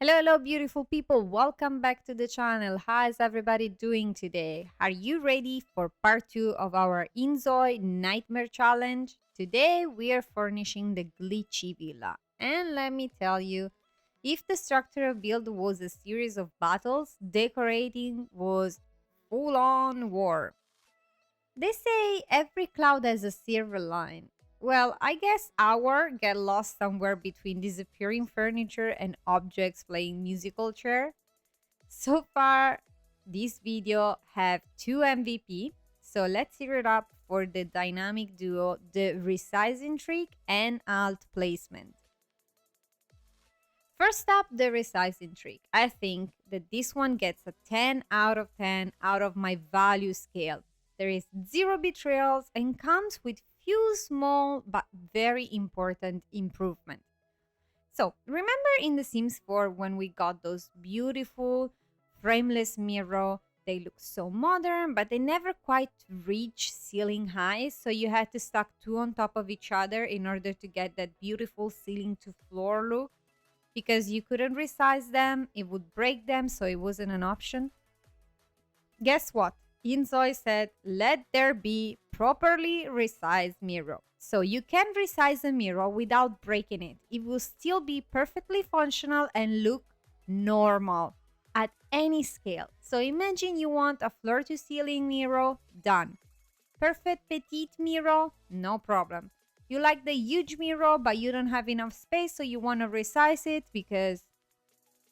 Hello, beautiful people. Welcome back to the channel. How is everybody doing today? Are you ready for part 2 of our inZOI Nightmare Challenge? Today, we are furnishing the glitchy villa. And let me tell you, if the structural build was a series of battles, decorating was full on war. They say every cloud has a silver line. Well, I guess our get lost somewhere between disappearing furniture and objects playing musical chair. So far, this video have two MVP. So let's hear it up for the dynamic duo, the resizing trick and alt placement. First up, the resizing trick. I think that this one gets a 10 out of 10 out of my value scale. There is zero betrayals and comes with few small but very important improvements. So, remember in The Sims 4 when we got those beautiful frameless mirror? They look so modern, but they never quite reach ceiling height, so you had to stack two on top of each other in order to get that beautiful ceiling to floor look because you couldn't resize them, it would break them, so it wasn't an option. Guess what? inZOI said, let there be properly resized mirror. So you can resize a mirror without breaking it. It will still be perfectly functional and look normal at any scale. So imagine you want a floor to ceiling mirror, done. Perfect petite mirror, no problem. You like the huge mirror, but you don't have enough space, so you want to resize it because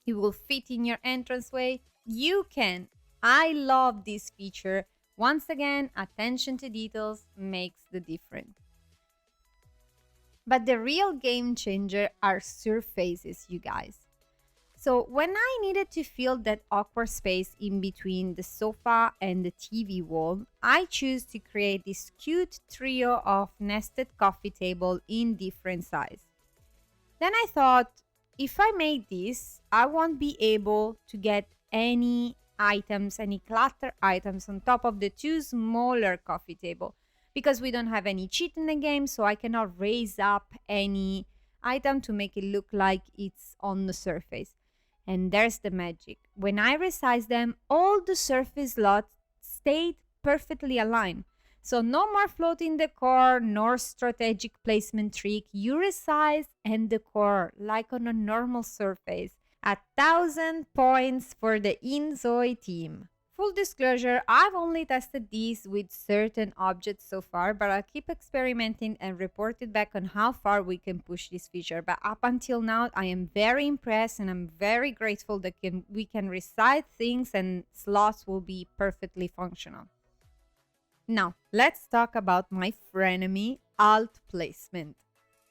it will fit in your entranceway. You can. I love this feature. Once again, attention to details makes the difference. But the real game changer are surfaces, you guys. So when I needed to fill that awkward space in between the sofa and the TV wall, I choose to create this cute trio of nested coffee table in different size. Then I thought, if I make this, I won't be able to get any items, any clutter items on top of the two smaller coffee table because we don't have any cheat in the game, so I cannot raise up any item to make it look like it's on the surface. And there's the magic. When I resize them, all the surface slots stayed perfectly aligned. So no more floating decor, nor strategic placement trick. You resize and decor like on a normal surface. 1,000 points for the inZOI team. Full disclosure, I've only tested these with certain objects so far, but I'll keep experimenting and report it back on how far we can push this feature. But up until now, I am very impressed and I'm very grateful that we can resize things and slots will be perfectly functional. Now, let's talk about my frenemy, alt placement.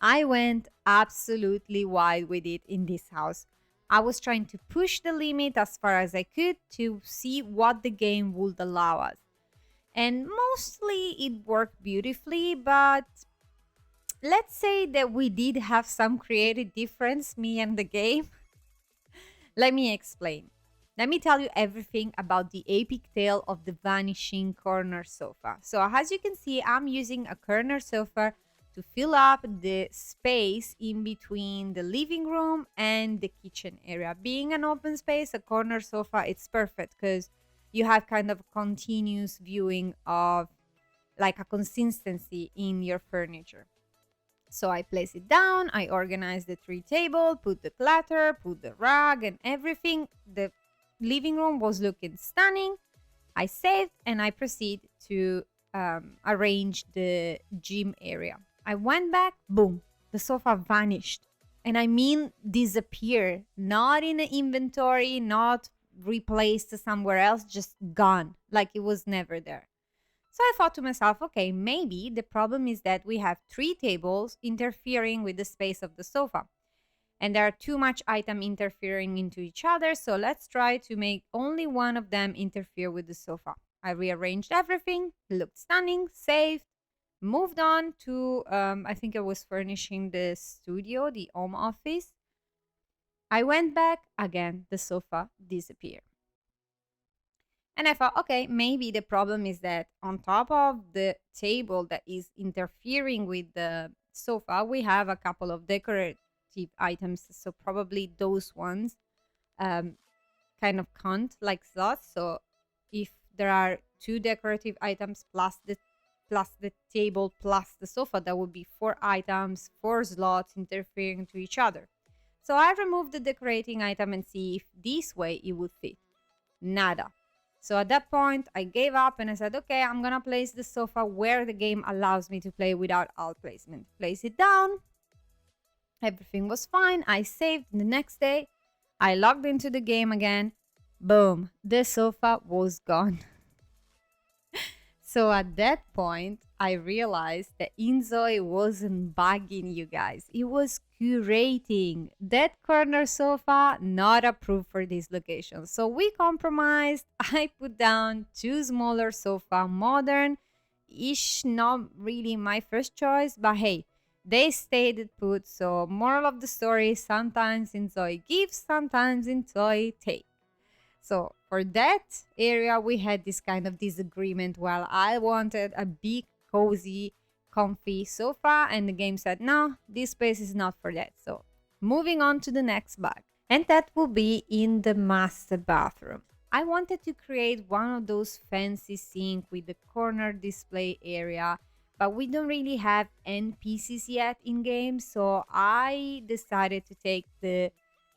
I went absolutely wild with it in this house. I was trying to push the limit as far as I could to see what the game would allow us. And mostly it worked beautifully, but let's say that we did have some creative difference, me and the game. Let me explain. Let me tell you everything about the epic tale of the vanishing corner sofa. So as you can see, I'm using a corner sofa to fill up the space in between the living room and the kitchen area. Being an open space, a corner sofa, it's perfect because you have kind of continuous viewing of like a consistency in your furniture. So I place it down, I organize the three table, put the clutter, put the rug and everything. The living room was looking stunning. I saved and I proceed to arrange the gym area. I went back, boom, the sofa vanished. And I mean disappear, not in the inventory, not replaced somewhere else, just gone, like it was never there. So I thought to myself, okay, maybe the problem is that we have three tables interfering with the space of the sofa. And there are too much item interfering into each other, so let's try to make only one of them interfere with the sofa. I rearranged everything, looked stunning, saved, moved on to, I think I was furnishing the studio, the home office. I went back, again, the sofa disappeared. And I thought, okay, maybe the problem is that on top of the table that is interfering with the sofa, we have a couple of decorative items. So probably those ones um, kind of count like slots. So if there are two decorative items plus the table plus the sofa, that would be four items, four slots interfering to each other. So I removed the decorating item and see if this way it would fit. Nada. So at that point, I gave up and I said, okay, I'm gonna place the sofa where the game allows me to play without alt placement. Place it down. Everything was fine. I saved. The next day, I logged into the game again. Boom, the sofa was gone. So at that point, I realized that inZOI wasn't bugging you guys. It was curating. That corner sofa, not approved for this location. So we compromised. I put down two smaller sofa, modern ish, not really my first choice, but hey, they stayed put. So moral of the story, sometimes inZOI gives, sometimes inZOI takes. So for that area, we had this kind of disagreement. While I wanted a big, cozy, comfy sofa, and the game said, no, this space is not for that. So moving on to the next bug, and that will be in the master bathroom. I wanted to create one of those fancy sink with the corner display area, but we don't really have NPCs yet in game, so I decided to take the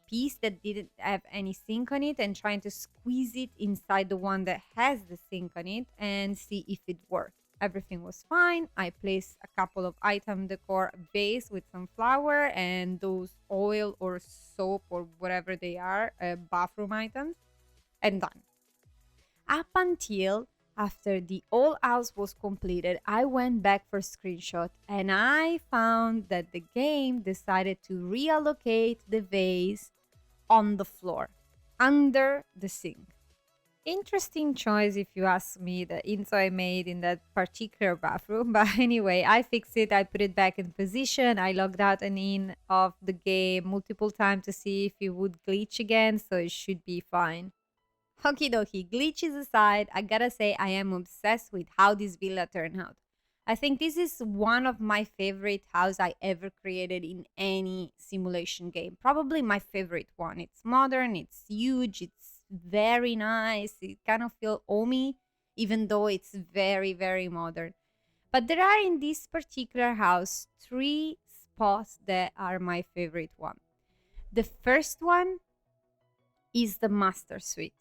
piece that didn't have any sink on it and trying to squeeze it inside the one that has the sink on it and see if it worked. Everything was fine. I placed a couple of item decor base with some flour and those oil or soap or whatever they are, bathroom items, and done. Up until after the whole house was completed, I went back for screenshot and I found that the game decided to reallocate the vase on the floor, under the sink. Interesting choice, if you ask me, the inZOI made in that particular bathroom. But anyway, I fixed it. I put it back in position. I logged out and in of the game multiple times to see if it would glitch again. So it should be fine. Okie dokie, glitches aside, I gotta say I am obsessed with how this villa turned out. I think this is one of my favorite house I ever created in any simulation game. Probably my favorite one. It's modern, it's huge, it's very nice. It kind of feels homey, even though it's very, very modern. But there are in this particular house three spots that are my favorite one. The first one is the master suite.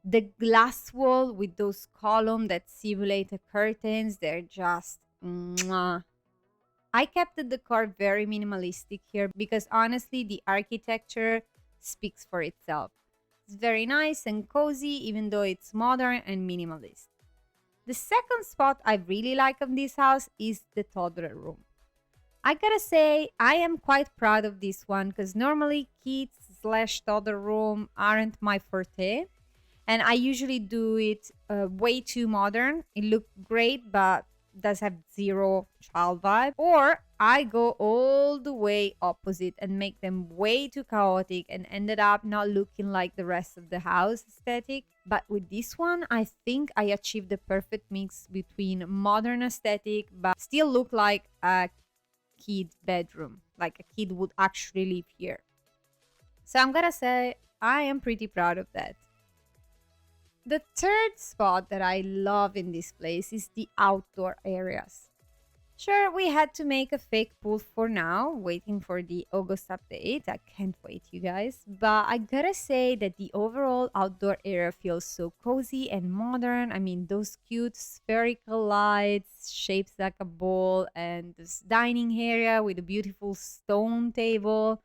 The glass wall with those columns that simulate the curtains, they're just mwah. I kept the decor very minimalistic here because honestly, the architecture speaks for itself. It's very nice and cozy, even though it's modern and minimalist. The second spot I really like of this house is the toddler room. I gotta say, I am quite proud of this one because normally kids slash toddler room aren't my forte, and I usually do it way too modern. It looked great, but does have zero child vibe. Or I go all the way opposite and make them way too chaotic and ended up not looking like the rest of the house aesthetic. But with this one, I think I achieved the perfect mix between modern aesthetic but still look like a kid bedroom, like a kid would actually live here. So I'm gonna say I am pretty proud of that. The third spot that I love in this place is the outdoor areas. Sure, we had to make a fake pool for now, waiting for the August update. I can't wait, you guys. But I gotta say that the overall outdoor area feels so cozy and modern. I mean, those cute spherical lights, shapes like a bowl, and this dining area with a beautiful stone table,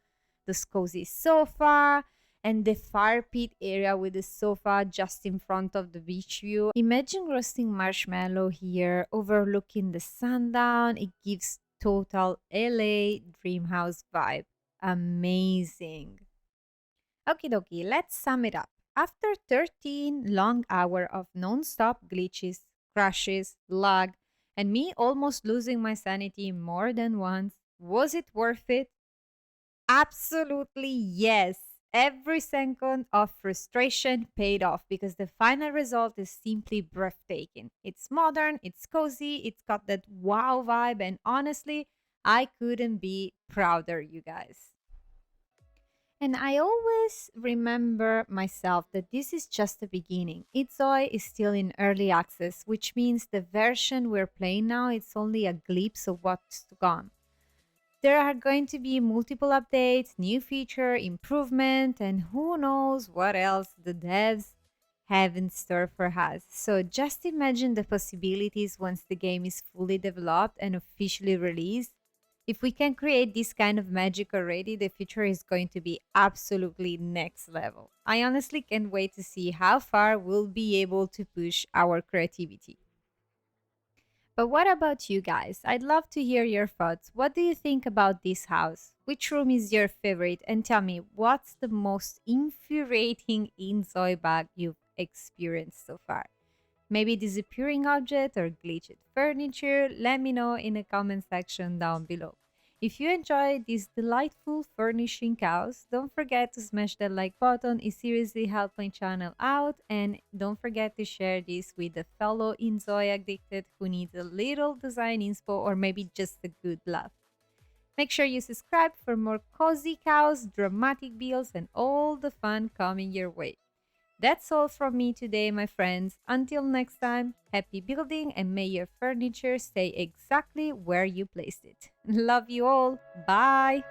this cozy sofa, and the fire pit area with the sofa just in front of the beach view. Imagine roasting marshmallow here, overlooking the sundown. It gives total LA dream house vibe. Amazing. Okie dokie, let's sum it up. After 13 long hours of non-stop glitches, crashes, lag, and me almost losing my sanity more than once, was it worth it? Absolutely yes. Every second of frustration paid off because the final result is simply breathtaking. It's modern, it's cozy, it's got that wow vibe, and honestly, I couldn't be prouder, you guys. And I always remember myself that this is just the beginning. inZOI is still in early access, which means the version we're playing now is only a glimpse of what's to come. There are going to be multiple updates, new feature, improvement, and who knows what else the devs have in store for us. So just imagine the possibilities once the game is fully developed and officially released. If we can create this kind of magic already, the future is going to be absolutely next level. I honestly can't wait to see how far we'll be able to push our creativity. But what about you guys? I'd love to hear your thoughts. What do you think about this house? Which room is your favorite? And tell me, what's the most infuriating inZOI bug you've experienced so far? Maybe disappearing object or glitched furniture? Let me know in the comment section down below. If you enjoyed this delightful furnishing chaos, don't forget to smash that like button. It seriously helps my channel out. And don't forget to share this with a fellow inZOI addicted who needs a little design inspo or maybe just a good laugh. Make sure you subscribe for more cozy chaos, dramatic builds, and all the fun coming your way. That's all from me today, my friends. Until next time, happy building and may your furniture stay exactly where you placed it. Love you all. Bye.